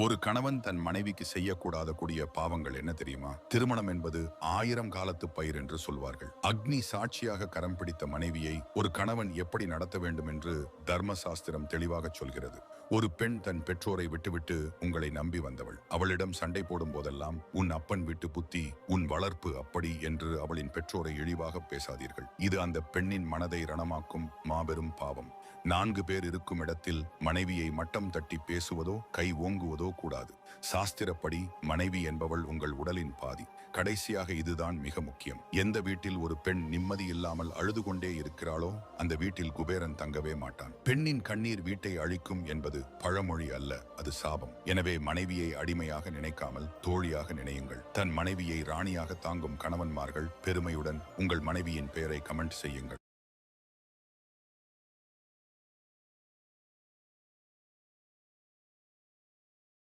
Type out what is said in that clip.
ஒரு கணவன் தன் மனைவிக்கு செய்யக்கூடாத கூடிய பாவங்கள் என்ன தெரியுமா? திருமணம் என்பது 1000 காலத்து பயிர் என்று சொல்வார்கள். அக்னி சாட்சியாக கரம் பிடித்த மனைவியை ஒரு கணவன் எப்படி நடத்த வேண்டும் என்று தர்மசாஸ்திரம் தெளிவாக சொல்கிறது. ஒரு பெண் தன் பெற்றோரை விட்டுவிட்டு உங்களை நம்பி வந்தவள். அவளிடம் சண்டை போடும் போதெல்லாம் உன் அப்பன் விட்டு புத்தி, உன் வளர்ப்பு அப்படி என்று அவளின் பெற்றோரை இழிவாக பேசாதீர்கள். இது அந்த பெண்ணின் மனதை ரணமாக்கும் மாபெரும் பாவம். 4 பேர் இருக்கும் இடத்தில் மனைவியை மட்டம் தட்டி பேசுவதோ கை ஓங்குவதோ கூடாது. சாஸ்திரப்படி மனைவி என்பவள் உங்கள் உடலின் பாதி. கடைசியாக இதுதான் மிக முக்கியம். எந்த வீட்டில் ஒரு பெண் நிம்மதி இல்லாமல் அழுது கொண்டே இருக்கிறாளோ அந்த வீட்டில் குபேரன் தங்கவே மாட்டான். பெண்ணின் கண்ணீர் வீட்டை அழிக்கும் என்பது பழமொழி அல்ல, அது சாபம். எனவே மனைவியை அடிமையாக நினைக்காமல் தோழியாக நினையுங்கள். தன் மனைவியை ராணியாக தாங்கும் கணவன்மார்கள் பெருமையுடன் உங்கள் மனைவியின் பெயரை கமெண்ட் செய்யுங்கள்.